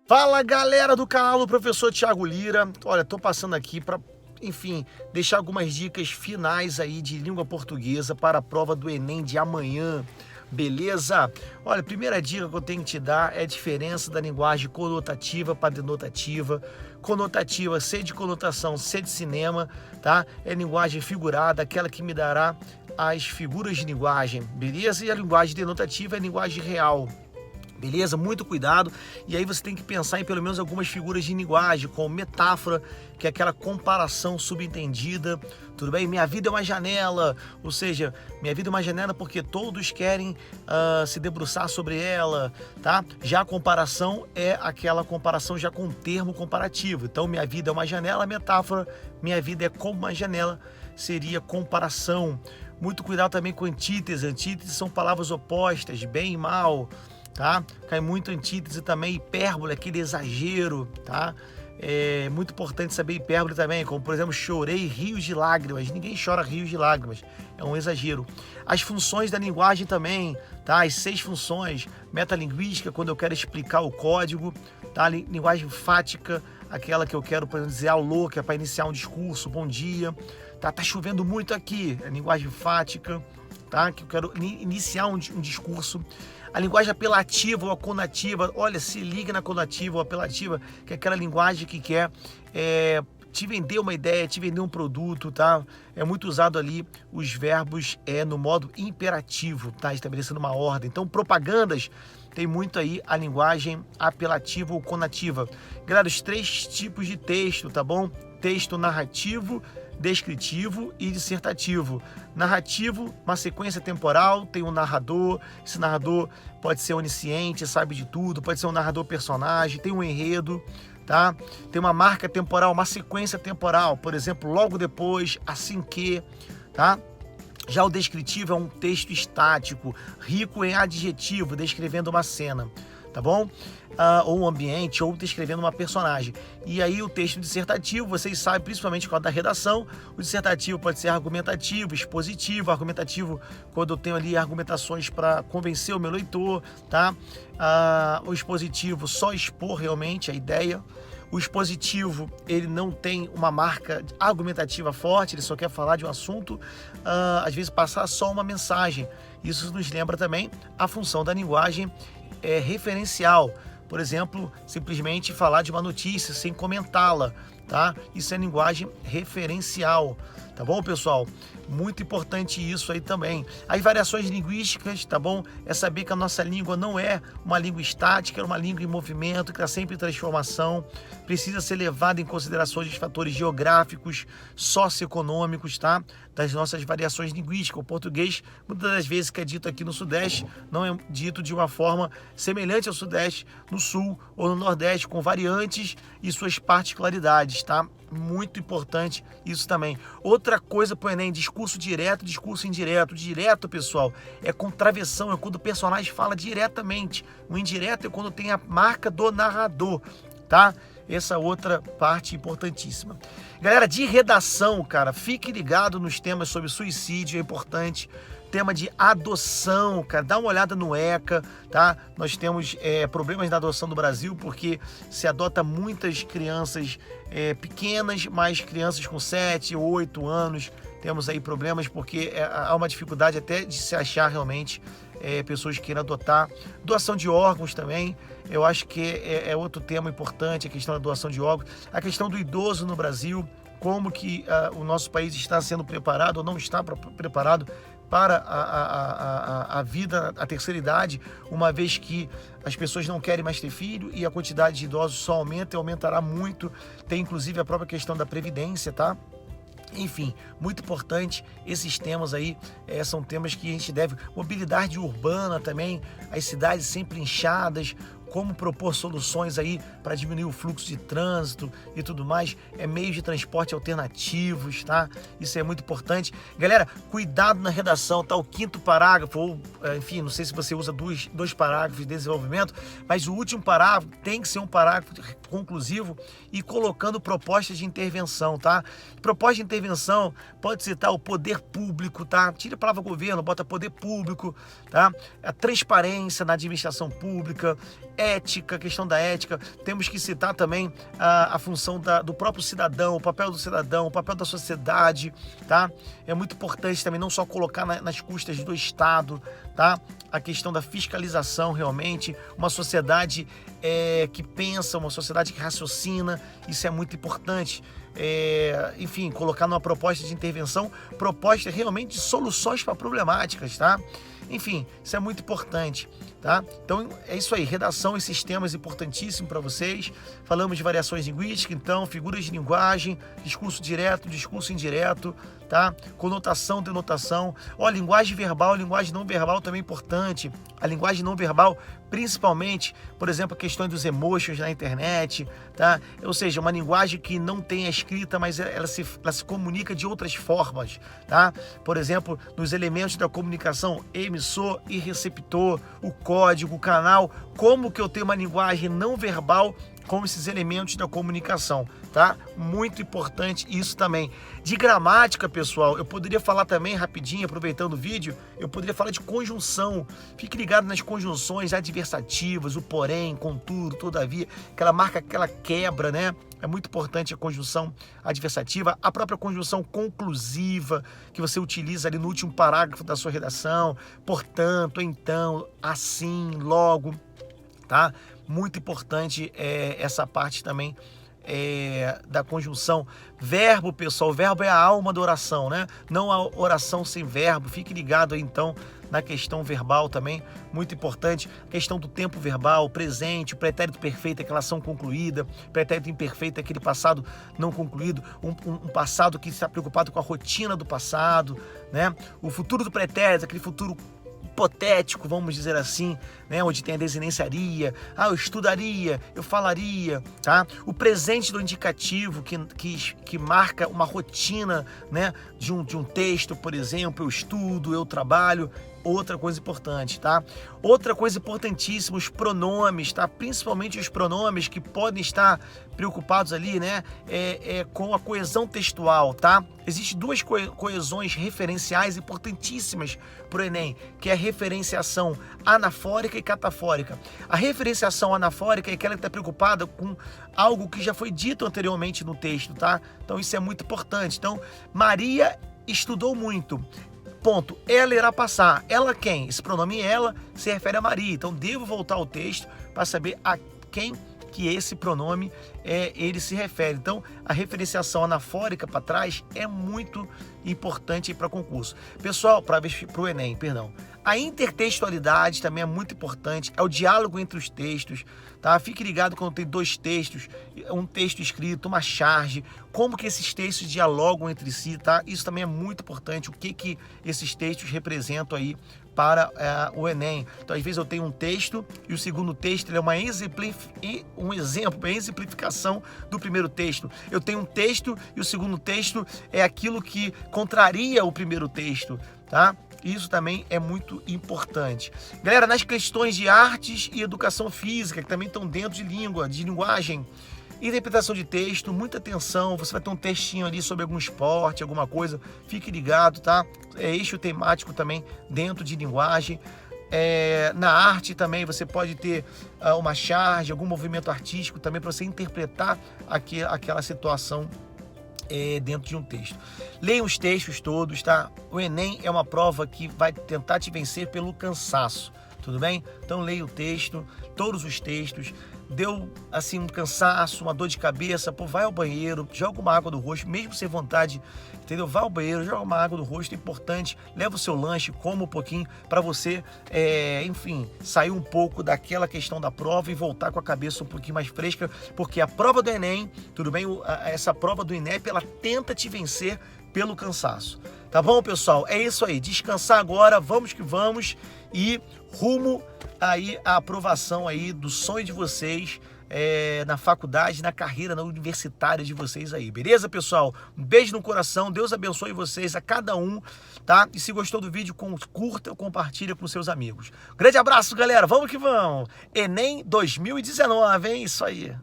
Fala galera do canal do Professor Thiago Lira. Olha, tô passando aqui para, enfim, deixar algumas dicas finais aí de língua portuguesa para a prova do Enem de amanhã. Beleza? Olha, a primeira dica que eu tenho que te dar é a diferença da linguagem conotativa para denotativa. Conotativa, C de conotação, C de cinema, tá? É linguagem figurada, aquela que me dará as figuras de linguagem, beleza? E a linguagem denotativa é a linguagem real. Beleza? Muito cuidado. E aí você tem que pensar em pelo menos algumas figuras de linguagem, como metáfora, que é aquela comparação subentendida. Tudo bem? Minha vida é uma janela, ou seja, minha vida é uma janela porque todos querem se debruçar sobre ela, tá? Já a comparação é aquela comparação já com um termo comparativo. Então, minha vida é uma janela, metáfora, minha vida é como uma janela, seria comparação. Muito cuidado também com antítese. Antítese são palavras opostas, bem e mal, tá? Cai muito antítese também, hipérbole, aquele exagero, tá? É muito importante saber hipérbole também, como por exemplo, chorei rios de lágrimas. Ninguém chora rios de lágrimas, é um exagero. As funções da linguagem também, tá? As 6 funções, metalinguística, quando eu quero explicar o código, tá? Linguagem fática, aquela que eu quero, por exemplo, dizer alô, que é para iniciar um discurso, bom dia, tá? Tá chovendo muito aqui, é linguagem fática, tá? Que eu quero iniciar um discurso. A linguagem apelativa ou a conativa, olha, se liga na conativa ou apelativa, que é aquela linguagem que quer te vender uma ideia, te vender um produto, tá? É muito usado ali os verbos no modo imperativo, tá? Estabelecendo uma ordem. Então, propagandas tem muito aí a linguagem apelativa ou conativa. Galera, os 3 tipos de texto, tá bom? Texto narrativo, descritivo e dissertativo. Narrativo, uma sequência temporal, tem um narrador, esse narrador pode ser onisciente, sabe de tudo, pode ser um narrador personagem, tem um enredo, tá? Tem uma marca temporal, uma sequência temporal, por exemplo, logo depois, assim que, tá? Já o descritivo é um texto estático, rico em adjetivo, descrevendo uma cena, tá bom? Ou um ambiente, ou descrevendo uma personagem. E aí o texto dissertativo, vocês sabem, principalmente com a da redação, o dissertativo pode ser argumentativo, expositivo, argumentativo quando eu tenho ali argumentações para convencer o meu leitor, tá? O expositivo, só expor realmente a ideia. O expositivo, ele não tem uma marca argumentativa forte, ele só quer falar de um assunto, às vezes passar só uma mensagem. Isso nos lembra também a função da linguagem referencial. Por exemplo, simplesmente falar de uma notícia sem comentá-la, tá? Isso é linguagem referencial, tá bom, pessoal? Muito importante isso aí também. As variações linguísticas, tá bom? É saber que a nossa língua não é uma língua estática, é uma língua em movimento, que está sempre em transformação. Precisa ser levada em consideração os fatores geográficos, socioeconômicos, tá? Das nossas variações linguísticas. O português, muitas das vezes que é dito aqui no Sudeste, não é dito de uma forma semelhante ao Sudeste, no Sul ou no Nordeste, com variantes e suas particularidades, tá? Muito importante isso também. Outra coisa para o Enem, discurso direto, discurso indireto. Direto, pessoal, é com travessão, é quando o personagem fala diretamente. O indireto é quando tem a marca do narrador, tá? Essa outra parte importantíssima. Galera, de redação, cara, fique ligado nos temas sobre suicídio, é importante. Tema de adoção, cara, dá uma olhada no ECA, tá? Nós temos problemas na adoção do Brasil porque se adota muitas crianças pequenas, mas crianças com 7, 8 anos, temos aí problemas porque há uma dificuldade até de se achar realmente pessoas que queiram adotar. Doação de órgãos também, eu acho que é outro tema importante, a questão da doação de órgãos, a questão do idoso no Brasil, como que o nosso país está sendo preparado ou não está preparado para a vida, a terceira idade, uma vez que as pessoas não querem mais ter filho e a quantidade de idosos só aumenta e aumentará muito. Tem inclusive a própria questão da previdência, tá? Enfim, muito importante, esses temas aí são temas que a gente deve... Mobilidade urbana também, as cidades sempre inchadas, como propor soluções aí para diminuir o fluxo de trânsito e tudo mais, meios de transporte alternativos, tá? Isso é muito importante. Galera, cuidado na redação, tá? O 5º parágrafo, ou enfim, não sei se você usa dois parágrafos de desenvolvimento, mas o último parágrafo tem que ser um parágrafo conclusivo e colocando propostas de intervenção, tá? Proposta de intervenção pode citar o poder público, tá? Tira a palavra governo, bota poder público, tá? A transparência na administração pública, ética, a questão da ética. Temos que citar também a função do próprio cidadão, o papel do cidadão, o papel da sociedade, tá? É muito importante também não só colocar nas custas do Estado, tá? A questão da fiscalização, realmente, uma sociedade que pensa, uma sociedade que raciocina, isso é muito importante. Enfim, colocar numa proposta de intervenção, proposta realmente de soluções para problemáticas, tá? Enfim, isso é muito importante, tá? Então é isso aí, redação e sistemas importantíssimo para vocês. Falamos de variações linguísticas, então, figuras de linguagem, discurso direto, discurso indireto, tá? Conotação, denotação. Ó, linguagem verbal, linguagem não verbal também é importante. A linguagem não verbal, principalmente, por exemplo, a questão dos emojis na internet, tá? Ou seja, uma linguagem que não tem a escrita, mas ela se comunica de outras formas, tá? Por exemplo, nos elementos da comunicação, emissor e receptor, o código, o canal, como que eu tenho uma linguagem não verbal com esses elementos da comunicação, tá? Muito importante isso também. De gramática, pessoal, eu poderia falar também rapidinho, aproveitando o vídeo, eu poderia falar de conjunção. Fique ligado nas conjunções adversativas, o porém, contudo, todavia, que ela marca aquela quebra, né? É muito importante a conjunção adversativa, a própria conjunção conclusiva que você utiliza ali no último parágrafo da sua redação, portanto, então, assim, logo, tá? Muito importante essa parte também da conjunção. Verbo, pessoal, verbo é a alma da oração, né? Não a oração sem verbo. Fique ligado aí, então, na questão verbal também, muito importante. A questão do tempo verbal, presente, pretérito perfeito, aquela ação concluída, pretérito imperfeito, aquele passado não concluído, um passado que está preocupado com a rotina do passado, né? O futuro do pretérito, aquele futuro hipotético, vamos dizer assim, né, onde tem a desinenciaria, eu estudaria, eu falaria, tá? O presente do indicativo que marca uma rotina, né, de um texto, por exemplo, eu estudo, eu trabalho. Outra coisa importante, tá? Outra coisa importantíssima, os pronomes, tá? Principalmente os pronomes que podem estar preocupados ali, né? Com a coesão textual, tá? Existem duas coesões referenciais importantíssimas para o Enem, que é a referenciação anafórica e catafórica. A referenciação anafórica é aquela que está preocupada com algo que já foi dito anteriormente no texto, tá? Então isso é muito importante. Então, Maria estudou muito. Ponto. Ela irá passar. Ela quem? Esse pronome ela se refere a Maria. Então, devo voltar ao texto para saber a quem que esse pronome ele se refere. Então, a referenciação anafórica para trás é muito importante para concurso. Pessoal, para o Enem, perdão. A intertextualidade também é muito importante, é o diálogo entre os textos, tá? Fique ligado quando tem dois textos, um texto escrito, uma charge, como que esses textos dialogam entre si, tá? Isso também é muito importante, o que esses textos representam aí para o Enem. Então, às vezes eu tenho um texto e o segundo texto ele é uma exemplificação do primeiro texto. Eu tenho um texto e o segundo texto é aquilo que contraria o primeiro texto, tá? Isso também é muito importante. Galera, nas questões de artes e educação física, que também estão dentro de linguagem, interpretação de texto, muita atenção. Você vai ter um textinho ali sobre algum esporte, alguma coisa. Fique ligado, tá? É eixo temático também dentro de linguagem. Na arte também você pode ter uma charge, algum movimento artístico também para você interpretar aquela situação dentro de um texto. Leiam os textos todos, tá? O Enem é uma prova que vai tentar te vencer pelo cansaço, tudo bem? Então leia o texto, todos os textos. Deu assim um cansaço, uma dor de cabeça, vai ao banheiro, joga uma água do rosto, mesmo sem vontade, entendeu? Vai ao banheiro, joga uma água do rosto, é importante, leva o seu lanche, coma um pouquinho para você, enfim, sair um pouco daquela questão da prova e voltar com a cabeça um pouquinho mais fresca, porque a prova do Enem, tudo bem? Essa prova do INEP, ela tenta te vencer pelo cansaço. Tá bom, pessoal? É isso aí, descansar agora, vamos que vamos e rumo aí a aprovação aí do sonho de vocês na faculdade, na carreira, na universitária de vocês aí, beleza, pessoal? Um beijo no coração, Deus abençoe vocês, a cada um, tá? E se gostou do vídeo, curta, compartilha com seus amigos. Grande abraço, galera, vamos que vamos! Enem 2019, hein? Isso aí!